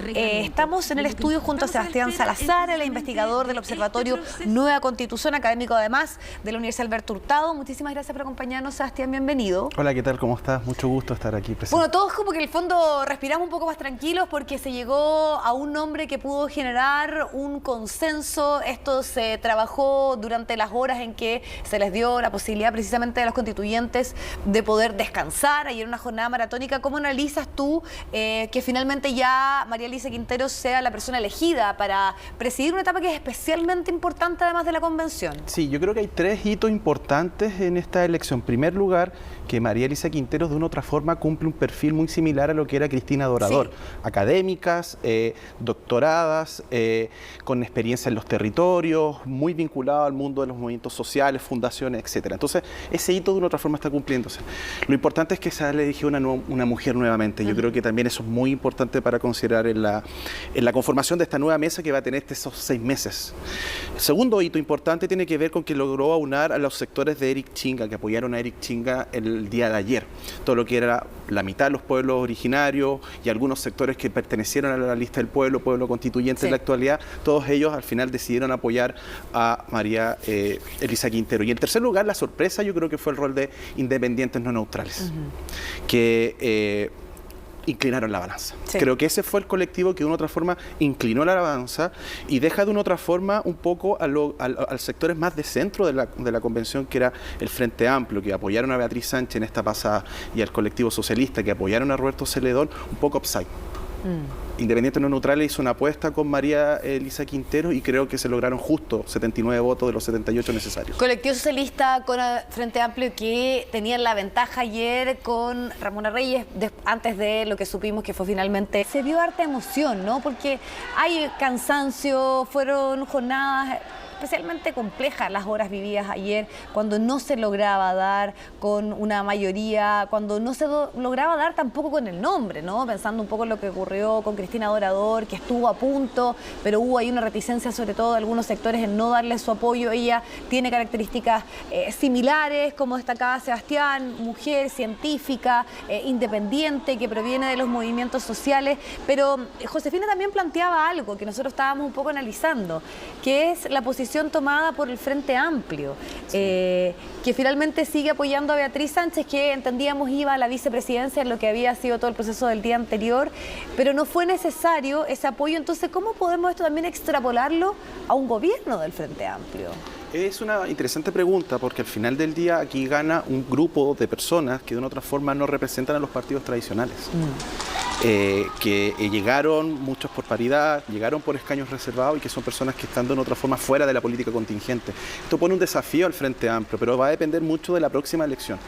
Estamos en el estudio junto a Sebastián Salazar, el investigador del Observatorio Nueva Constitución, académico además de la Universidad Alberto Hurtado. Muchísimas gracias por acompañarnos, Sebastián, bienvenido. Hola, ¿qué tal? ¿Cómo estás? Mucho gusto estar aquí presente. Bueno, todos como que en el fondo respiramos un poco más tranquilos porque se llegó a un nombre que pudo generar un consenso. Esto se trabajó durante las horas en que se les dio la posibilidad precisamente a los constituyentes de poder descansar. Ayer una jornada maratónica. ¿Cómo analizas tú que finalmente ya María Elisa Quinteros sea la persona elegida para presidir una etapa que es especialmente importante además de la convención? Sí, yo creo que hay tres hitos importantes en esta elección. En primer lugar, que María Elisa Quinteros de una u otra forma cumple un perfil muy similar a lo que era Cristina Dorador. Sí. Académicas, doctoradas, con experiencia en los territorios, muy vinculado al mundo de los movimientos sociales, fundaciones, etcétera. Entonces, ese hito de una u otra forma está cumpliéndose. Lo importante es que se le eligió una mujer nuevamente. Yo creo que también eso es muy importante para considerar en la conformación de esta nueva mesa que va a tener esos 6 meses. El segundo hito importante tiene que ver con que logró aunar a los sectores de Eric Chinga, que apoyaron a Eric Chinga el día de ayer. Todo lo que era la mitad de los pueblos originarios y algunos sectores que pertenecieron a la lista del pueblo constituyente en la actualidad, todos ellos al final decidieron apoyar a María Elisa Quintero. Y en tercer lugar, la sorpresa yo creo que fue el rol de independientes no neutrales, que inclinaron la balanza. Sí. Creo que ese fue el colectivo que de una u otra forma inclinó la balanza y deja de una u otra forma un poco a sectores más de centro de la convención, que era el Frente Amplio, que apoyaron a Beatriz Sánchez en esta pasada, y al colectivo socialista, que apoyaron a Roberto Celedón, un poco upside. Independientes no neutrales hizo una apuesta con María Elisa Quintero y creo que se lograron justo 79 votos de los 78 necesarios. Colectivo socialista con Frente Amplio, que tenían la ventaja ayer con Ramona Reyes, antes de lo que supimos que fue finalmente. Se vio harta emoción, ¿no? Porque hay cansancio, fueron jornadas especialmente complejas las horas vividas ayer, cuando no se lograba dar con una mayoría, cuando no se lograba dar tampoco con el nombre, ¿no? Pensando un poco en lo que ocurrió con Cristina Dorador, que estuvo a punto, pero hubo ahí una reticencia sobre todo de algunos sectores en no darle su apoyo. Ella tiene características similares, como destacaba Sebastián, mujer, científica, independiente, que proviene de los movimientos sociales, pero Josefina también planteaba algo que nosotros estábamos un poco analizando, que es la posición tomada por el Frente Amplio, que finalmente sigue apoyando a Beatriz Sánchez, que entendíamos iba a la vicepresidencia en lo que había sido todo el proceso del día anterior, pero no fue necesario ese apoyo. Entonces, ¿cómo podemos esto también extrapolarlo a un gobierno del Frente Amplio? Es una interesante pregunta, porque al final del día aquí gana un grupo de personas que de una u otra forma no representan a los partidos tradicionales. Que llegaron, muchos por paridad, llegaron por escaños reservados y que son personas que están de una otra forma fuera de la política contingente. Esto pone un desafío al Frente Amplio, pero va a depender mucho de la próxima elección.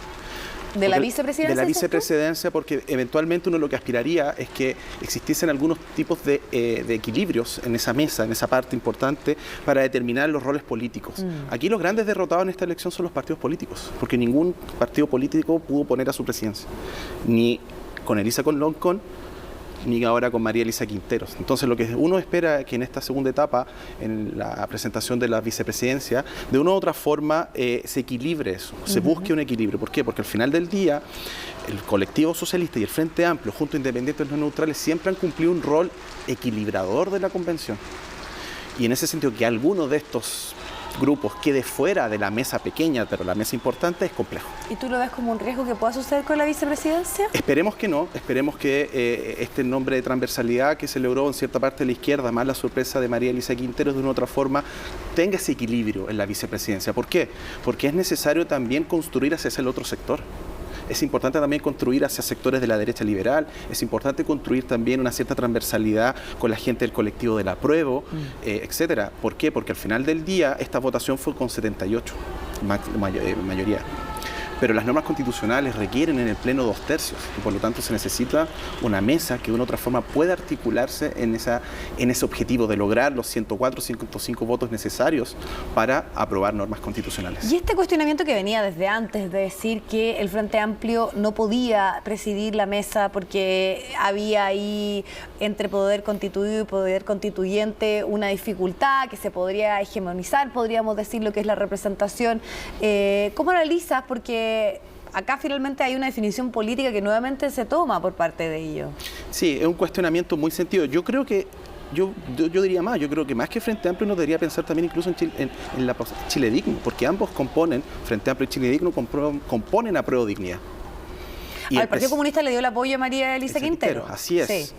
¿De la vicepresidencia? De la vicepresidencia, porque eventualmente uno lo que aspiraría es que existiesen algunos tipos de equilibrios en esa mesa, en esa parte importante, para determinar los roles políticos. Aquí los grandes derrotados en esta elección son los partidos políticos, porque ningún partido político pudo poner a su presidencia, ni con Elisa Loncón, ni ahora con María Elisa Quinteros. Entonces lo que uno espera es que en esta segunda etapa, en la presentación de la vicepresidencia, de una u otra forma se equilibre eso, se busque un equilibrio. ¿Por qué? Porque al final del día el colectivo socialista y el Frente Amplio, junto a independientes no neutrales, siempre han cumplido un rol equilibrador de la convención. Y en ese sentido, que alguno de estos grupos quede fuera de la mesa pequeña, pero la mesa importante, es complejo. ¿Y tú lo ves como un riesgo que pueda suceder con la vicepresidencia? Esperemos que no, esperemos que este nombre de transversalidad que se logró en cierta parte de la izquierda, más la sorpresa de María Elisa Quinteros, de una u otra forma tenga ese equilibrio en la vicepresidencia. ¿Por qué? Porque es necesario también construir hacia ese otro sector. Es importante también construir hacia sectores de la derecha liberal, es importante construir también una cierta transversalidad con la gente del colectivo del apruebo, etcétera. ¿Por qué? Porque al final del día esta votación fue con 78, mayoría. Pero las normas constitucionales requieren en el Pleno 2/3 y por lo tanto se necesita una mesa que de una u otra forma pueda articularse en ese objetivo de lograr los 104, 105 votos necesarios para aprobar normas constitucionales. Y este cuestionamiento que venía desde antes de decir que el Frente Amplio no podía presidir la mesa porque había ahí entre poder constituido y poder constituyente una dificultad que se podría hegemonizar, podríamos decir, lo que es la representación. ¿Cómo analizas? Porque acá finalmente hay una definición política que nuevamente se toma por parte de ellos. Sí, es un cuestionamiento muy sentido. Yo creo que yo diría más, yo creo que más que Frente Amplio uno debería pensar también incluso en la Chile Digno, porque ambos componen, Frente Amplio y Chile Digno, componen a Prueba Dignidad. Y el Partido Comunista le dio el apoyo a María Elisa Quintero. Así es. Sí.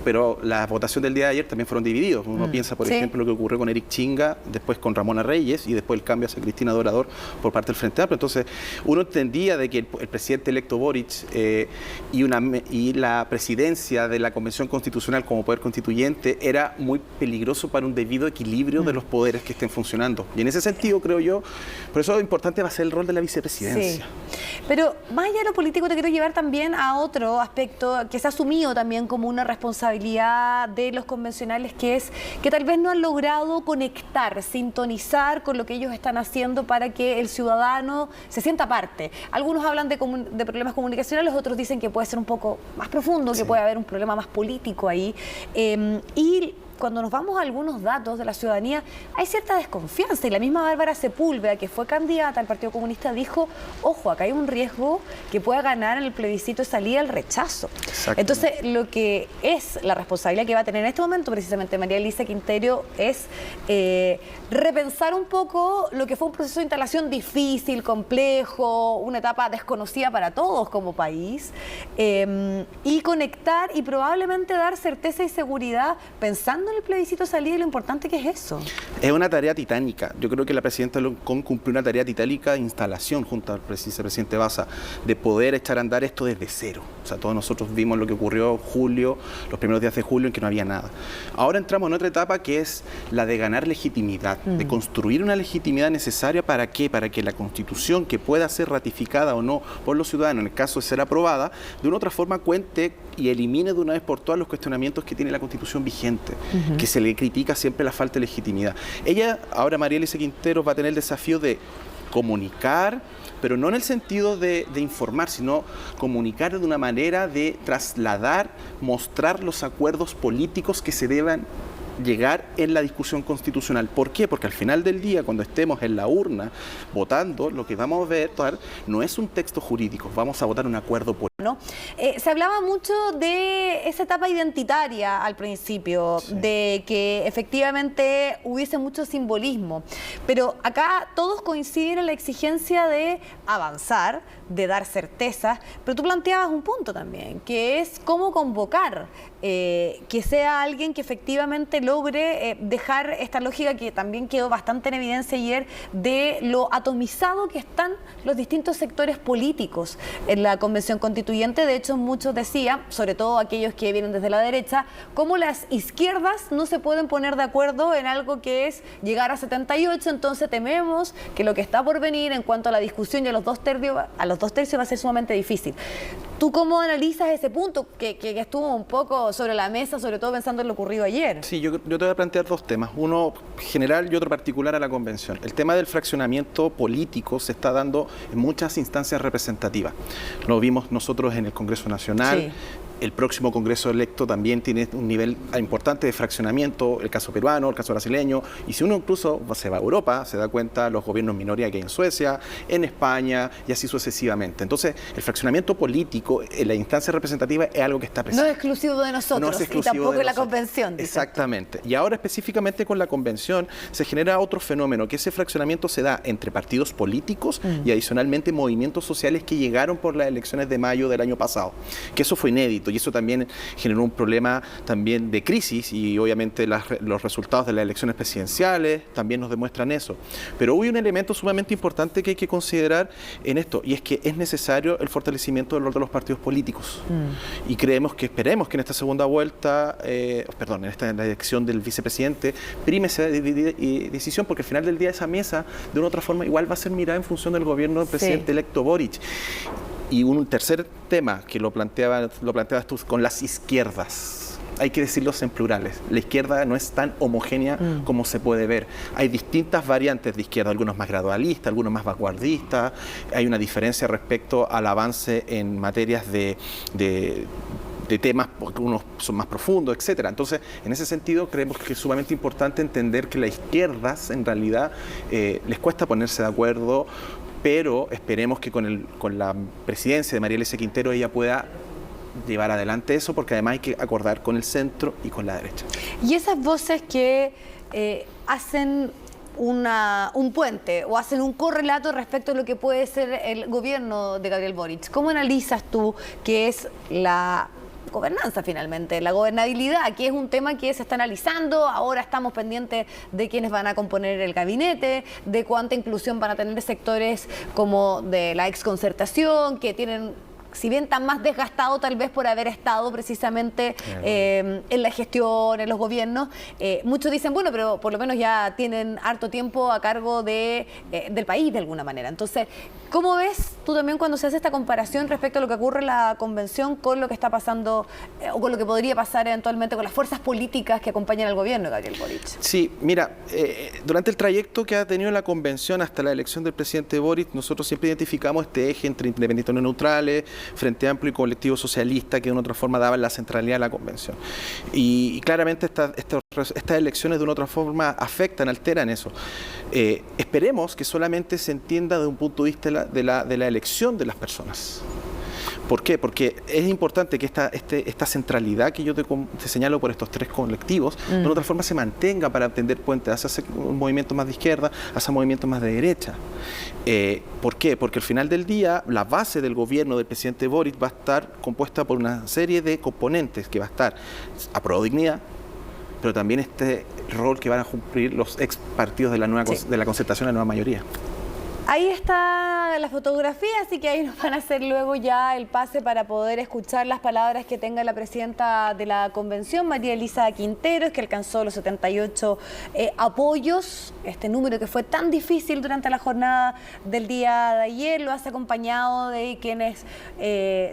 Pero la votación del día de ayer también fueron divididos. Uno piensa, por ejemplo, lo que ocurrió con Eric Chinga, después con Ramona Reyes y después el cambio hacia Cristina Dorador por parte del Frente Amplio. Entonces, uno entendía de que el presidente electo Boric y la presidencia de la Convención Constitucional como poder constituyente era muy peligroso para un debido equilibrio de los poderes que estén funcionando. Y en ese sentido, creo yo, por eso lo importante va a ser el rol de la vicepresidencia. Sí. Pero más allá de lo político, te quiero llevar también a otro aspecto que se ha asumido también como una responsabilidad de los convencionales, que es que tal vez no han logrado conectar, sintonizar con lo que ellos están haciendo para que el ciudadano se sienta parte. Algunos hablan de problemas comunicacionales, otros dicen que puede ser un poco más profundo, que puede haber un problema más político ahí. Y cuando nos vamos a algunos datos de la ciudadanía, hay cierta desconfianza. Y la misma Bárbara Sepúlveda, que fue candidata al Partido Comunista, dijo, ojo, acá hay un riesgo que pueda ganar en el plebiscito de salida el rechazo. Entonces, lo que es la responsabilidad que va a tener en este momento, precisamente María Elisa Quintero, es repensar un poco lo que fue un proceso de instalación difícil, complejo, una etapa desconocida para todos como país, y conectar y probablemente dar certeza y seguridad pensando en el plebiscito de salida y lo importante que es eso. Es una tarea titánica. Yo creo que la presidenta Loncón cumplió una tarea titánica de instalación junto al vicepresidente Baza, de poder echar a andar esto desde cero. O sea, todos nosotros vimos lo que ocurrió en julio, los primeros días de julio, en que no había nada. Ahora entramos en otra etapa que es la de ganar legitimidad, de construir una legitimidad necesaria. ¿Para qué? Para que la Constitución, que pueda ser ratificada o no por los ciudadanos, en el caso de ser aprobada, de una u otra forma cuente y elimine de una vez por todas los cuestionamientos que tiene la Constitución vigente, que se le critica siempre la falta de legitimidad. Ella, ahora María Elisa Quintero, va a tener el desafío de comunicar, pero no en el sentido de informar, sino comunicar de una manera de trasladar, mostrar los acuerdos políticos que se deban llegar en la discusión constitucional. ¿Por qué? Porque al final del día, cuando estemos en la urna votando, lo que vamos a ver no es un texto jurídico, vamos a votar un acuerdo político. ¿No? Se hablaba mucho de esa etapa identitaria al principio, de que efectivamente hubiese mucho simbolismo, pero acá todos coinciden en la exigencia de avanzar, de dar certezas, pero tú planteabas un punto también, que es cómo convocar, que sea alguien que efectivamente logre dejar esta lógica que también quedó bastante en evidencia ayer de lo atomizado que están los distintos sectores políticos en la Convención Constituyente. De hecho, muchos decían, sobre todo aquellos que vienen desde la derecha, cómo las izquierdas no se pueden poner de acuerdo en algo que es llegar a 78, entonces tememos que lo que está por venir en cuanto a la discusión y a los dos tercios va a ser sumamente difícil. ¿Tú cómo analizas ese punto que estuvo un poco sobre la mesa, sobre todo pensando en lo ocurrido ayer? Sí, yo te voy a plantear dos temas, uno general y otro particular a la Convención. El tema del fraccionamiento político se está dando en muchas instancias representativas. Lo vimos nosotros en el Congreso Nacional. Sí. El próximo Congreso electo también tiene un nivel importante de fraccionamiento, el caso peruano, el caso brasileño, y si uno incluso se va a Europa, se da cuenta los gobiernos minoría que hay en Suecia, en España y así sucesivamente. Entonces, el fraccionamiento político en la instancia representativa es algo que está presente. No es exclusivo de nosotros, no es exclusivo y tampoco de la Convención. Exactamente. Y ahora específicamente con la Convención se genera otro fenómeno, que ese fraccionamiento se da entre partidos políticos y adicionalmente movimientos sociales que llegaron por las elecciones de mayo del año pasado, que eso fue inédito. Y eso también generó un problema también de crisis y obviamente los resultados de las elecciones presidenciales también nos demuestran eso. Pero hubo un elemento sumamente importante que hay que considerar en esto y es que es necesario el fortalecimiento del rol de los partidos políticos. Y esperemos que en esta segunda vuelta, en esta elección del vicepresidente, prime esa decisión porque al final del día esa mesa de una u otra forma igual va a ser mirada en función del gobierno del presidente electo Boric. Y un tercer tema que lo planteabas tú con las izquierdas. Hay que decirlos en plurales. La izquierda no es tan homogénea como se puede ver. Hay distintas variantes de izquierda, algunos más gradualistas, algunos más vanguardistas. Hay una diferencia respecto al avance en materias de temas, porque unos son más profundos, etcétera. Entonces, en ese sentido, creemos que es sumamente importante entender que las izquierdas, en realidad, les cuesta ponerse de acuerdo, pero esperemos que con la presidencia de María Elisa Quintero ella pueda llevar adelante eso, porque además hay que acordar con el centro y con la derecha. Y esas voces que hacen un puente o hacen un correlato respecto a lo que puede ser el gobierno de Gabriel Boric, ¿cómo analizas tú que es la gobernanza finalmente, la gobernabilidad, que es un tema que se está analizando? Ahora estamos pendientes de quiénes van a componer el gabinete, de cuánta inclusión van a tener sectores como de la exconcertación, que tienen, si bien están más desgastados tal vez por haber estado precisamente en la gestión, en los gobiernos, muchos dicen, bueno, pero por lo menos ya tienen harto tiempo a cargo del país de alguna manera. Entonces, ¿cómo ves tú también cuando se hace esta comparación respecto a lo que ocurre en la convención con lo que está pasando o con lo que podría pasar eventualmente con las fuerzas políticas que acompañan al gobierno de Gabriel Boric? Sí, mira, durante el trayecto que ha tenido la convención hasta la elección del presidente Boric, nosotros siempre identificamos este eje entre independientes no neutrales, Frente Amplio y Colectivo Socialista, que de una otra forma daban la centralidad de la convención. Y claramente estas elecciones de una otra forma afectan, alteran eso. Esperemos que solamente se entienda desde un punto de vista de la elección de las personas. ¿Por qué? Porque es importante que esta centralidad que yo te señalo por estos tres colectivos, de una otra forma se mantenga para tender puentes hacia un movimiento más de izquierda, hacia movimientos más de derecha. ¿Por qué? Porque al final del día la base del gobierno del presidente Boric va a estar compuesta por una serie de componentes que va a estar Apruebo Dignidad, pero también este rol que van a cumplir los ex partidos de la concertación, la nueva mayoría. Ahí está la fotografía, así que ahí nos van a hacer luego ya el pase para poder escuchar las palabras que tenga la presidenta de la convención, María Elisa Quinteros, que alcanzó los 78 apoyos, este número que fue tan difícil durante la jornada del día de ayer. Lo hace acompañado de quienes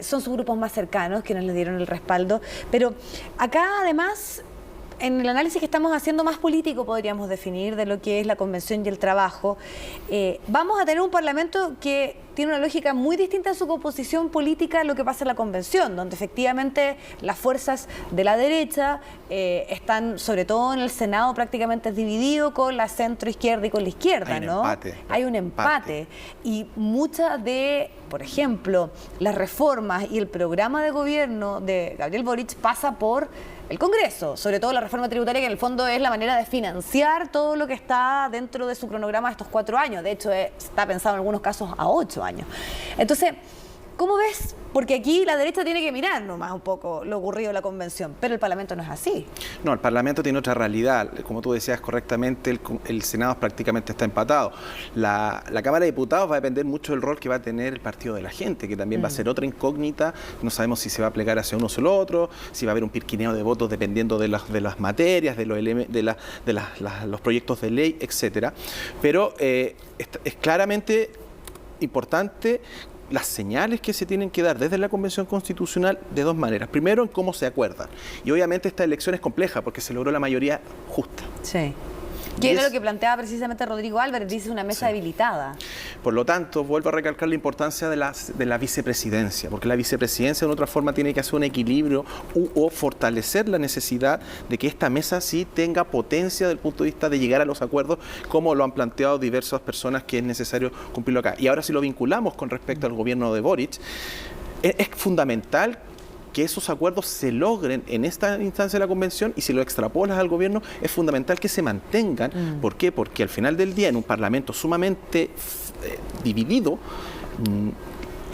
son sus grupos más cercanos, quienes le dieron el respaldo. Pero acá además, en el análisis que estamos haciendo más político, podríamos definir, de lo que es la convención y el trabajo, vamos a tener un parlamento que tiene una lógica muy distinta en su composición política a lo que pasa en la convención, donde efectivamente las fuerzas de la derecha están, sobre todo en el Senado, prácticamente dividido con la centro-izquierda y con la izquierda, ¿no? Hay un empate. Y muchas de, por ejemplo, las reformas y el programa de gobierno de Gabriel Boric pasa por el Congreso, sobre todo la reforma tributaria, que en el fondo es la manera de financiar todo lo que está dentro de su cronograma de estos 4 años. De hecho, está pensado en algunos casos a 8 años. Entonces, ¿cómo ves? Porque aquí la derecha tiene que mirar nomás un poco lo ocurrido en la convención, pero el Parlamento no es así. No, el Parlamento tiene otra realidad. Como tú decías correctamente, el Senado prácticamente está empatado. La Cámara de Diputados va a depender mucho del rol que va a tener el Partido de la Gente, que también va a ser otra incógnita. No sabemos si se va a plegar hacia uno o el otro, si va a haber un pirquineo de votos dependiendo de las materias, de los proyectos de ley, etcétera. Pero es claramente importante las señales que se tienen que dar desde la Convención Constitucional de dos maneras. Primero, en cómo se acuerdan. Y obviamente esta elección es compleja porque se logró la mayoría justa. Sí. Que era lo que planteaba precisamente Rodrigo Álvarez, dice una mesa debilitada. Por lo tanto, vuelvo a recalcar la importancia de la vicepresidencia, porque la vicepresidencia de otra forma tiene que hacer un equilibrio o fortalecer la necesidad de que esta mesa sí tenga potencia desde el punto de vista de llegar a los acuerdos, como lo han planteado diversas personas que es necesario cumplirlo acá. Y ahora si lo vinculamos con respecto al gobierno de Boric, es fundamental que esos acuerdos se logren en esta instancia de la convención, y si lo extrapolas al gobierno es fundamental que se mantengan. ¿Por qué? Porque al final del día, en un parlamento sumamente dividido,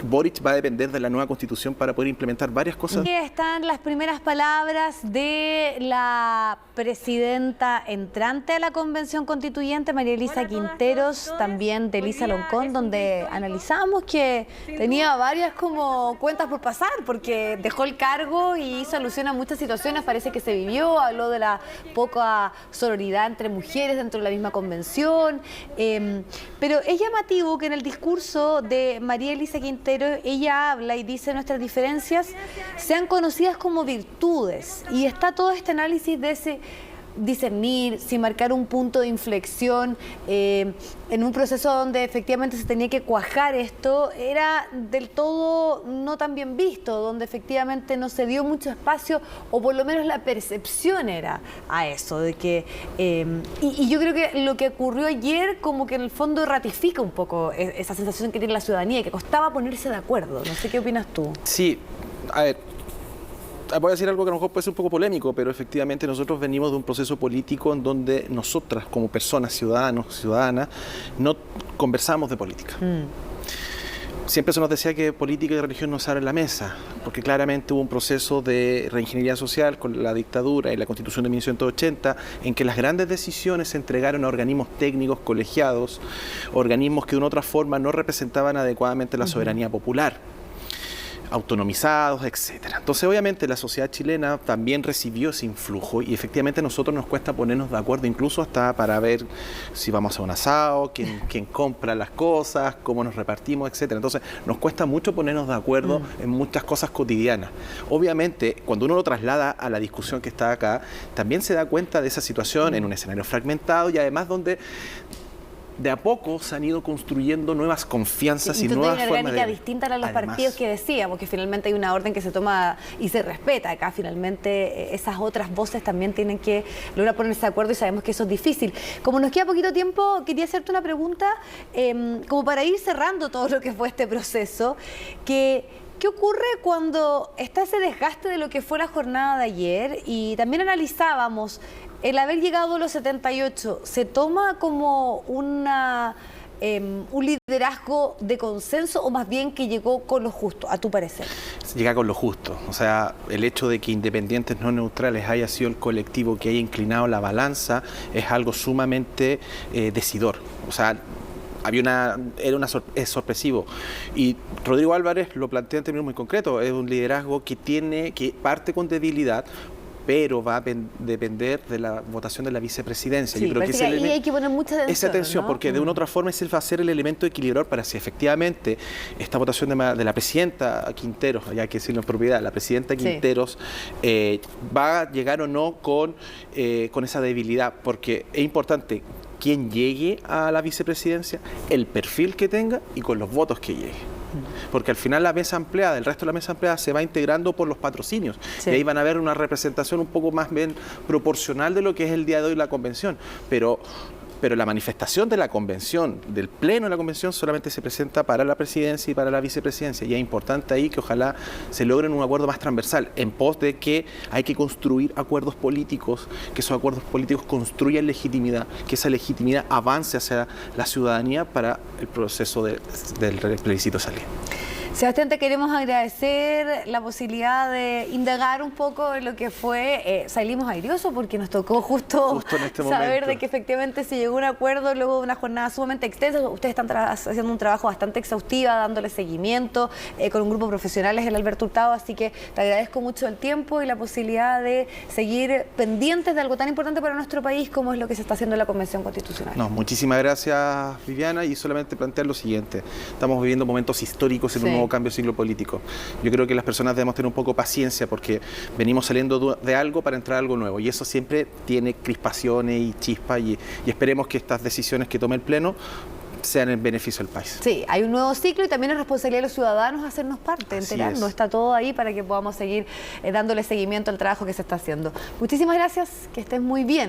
Boric va a depender de la nueva constitución para poder implementar varias cosas. Aquí están las primeras palabras de la presidenta entrante a la Convención Constituyente, María Elisa Quinteros, también de Elisa Loncón, donde analizamos que tenía varias como cuentas por pasar, porque dejó el cargo y hizo alusión a muchas situaciones, parece que se vivió, habló de la poca sororidad entre mujeres dentro de la misma convención, pero es llamativo que en el discurso de María Elisa Quinteros ella habla y dice: nuestras diferencias sean conocidas como virtudes, y está todo este análisis de ese discernir, si marcar un punto de inflexión en un proceso donde efectivamente se tenía que cuajar esto, era del todo no tan bien visto, donde efectivamente no se dio mucho espacio, o por lo menos la percepción era a eso, de que y yo creo que lo que ocurrió ayer como que en el fondo ratifica un poco esa sensación que tiene la ciudadanía, que costaba ponerse de acuerdo. No sé qué opinas tú. Sí, a ver, voy a decir algo que a lo mejor puede ser un poco polémico, pero efectivamente nosotros venimos de un proceso político en donde nosotras como personas, ciudadanos, ciudadanas, no conversamos de política. Siempre se nos decía que política y religión no se abren la mesa, porque claramente hubo un proceso de reingeniería social con la dictadura y la Constitución de 1980, en que las grandes decisiones se entregaron a organismos técnicos colegiados, organismos que de una u otra forma no representaban adecuadamente la soberanía popular, autonomizados, etcétera. Entonces, obviamente, la sociedad chilena también recibió ese influjo y efectivamente a nosotros nos cuesta ponernos de acuerdo, incluso hasta para ver si vamos a un asado, quién compra las cosas, cómo nos repartimos, etcétera. Entonces, nos cuesta mucho ponernos de acuerdo en muchas cosas cotidianas. Obviamente, cuando uno lo traslada a la discusión que está acá, también se da cuenta de esa situación en un escenario fragmentado y además donde de a poco se han ido construyendo nuevas confianzas y nuevas formas de... Una orgánica distinta a los partidos que decíamos, que finalmente hay una orden que se toma y se respeta. Acá finalmente esas otras voces también tienen que lograr ponerse de acuerdo y sabemos que eso es difícil. Como nos queda poquito tiempo, quería hacerte una pregunta como para ir cerrando todo lo que fue este proceso. ¿Qué ocurre cuando está ese desgaste de lo que fue la jornada de ayer? Y también analizábamos el haber llegado a los 78, ¿se toma como un liderazgo de consenso o más bien que llegó con lo justo, a tu parecer? Llega con lo justo. O sea, el hecho de que Independientes No Neutrales haya sido el colectivo que haya inclinado la balanza es algo sumamente decidor. O sea, es sorpresivo. Y Rodrigo Álvarez lo plantea en términos muy concretos. Es un liderazgo que parte con debilidad, pero va a depender de la votación de la vicepresidencia. Sí, yo creo que ahí hay que poner mucha atención. Esa atención, ¿no? Porque de una u otra forma ese va a ser el elemento equilibrador para si efectivamente esta votación de la presidenta Quinteros, hay que decirlo en propiedad, la presidenta Quinteros, va a llegar o no con esa debilidad, porque es importante quién llegue a la vicepresidencia, el perfil que tenga y con los votos que llegue. Porque al final la mesa ampliada, el resto de la mesa ampliada se va integrando por los patrocinios. Y ahí van a haber una representación un poco más bien proporcional de lo que es el día de hoy la convención. Pero la manifestación de la convención, del pleno de la convención, solamente se presenta para la presidencia y para la vicepresidencia. Y es importante ahí que ojalá se logren un acuerdo más transversal, en pos de que hay que construir acuerdos políticos, que esos acuerdos políticos construyan legitimidad, que esa legitimidad avance hacia la ciudadanía para el proceso del plebiscito de salida. Sebastián, te queremos agradecer la posibilidad de indagar un poco en lo que fue. Salimos airiosos porque nos tocó justo en este saber momento de que efectivamente se llegó a un acuerdo luego de una jornada sumamente extensa. Ustedes están haciendo un trabajo bastante exhaustivo, dándole seguimiento con un grupo de profesionales, el Alberto Hurtado, así que te agradezco mucho el tiempo y la posibilidad de seguir pendientes de algo tan importante para nuestro país como es lo que se está haciendo en la Convención Constitucional. No, muchísimas gracias, Viviana, y solamente plantear lo siguiente. Estamos viviendo momentos históricos en un nuevo cambio de siglo político. Yo creo que las personas debemos tener un poco de paciencia porque venimos saliendo de algo para entrar a algo nuevo y eso siempre tiene crispaciones y chispas y esperemos que estas decisiones que tome el Pleno sean en beneficio del país. Sí, hay un nuevo ciclo y también es responsabilidad de los ciudadanos hacernos parte, enterarnos. Está todo ahí para que podamos seguir dándole seguimiento al trabajo que se está haciendo. Muchísimas gracias, que estés muy bien.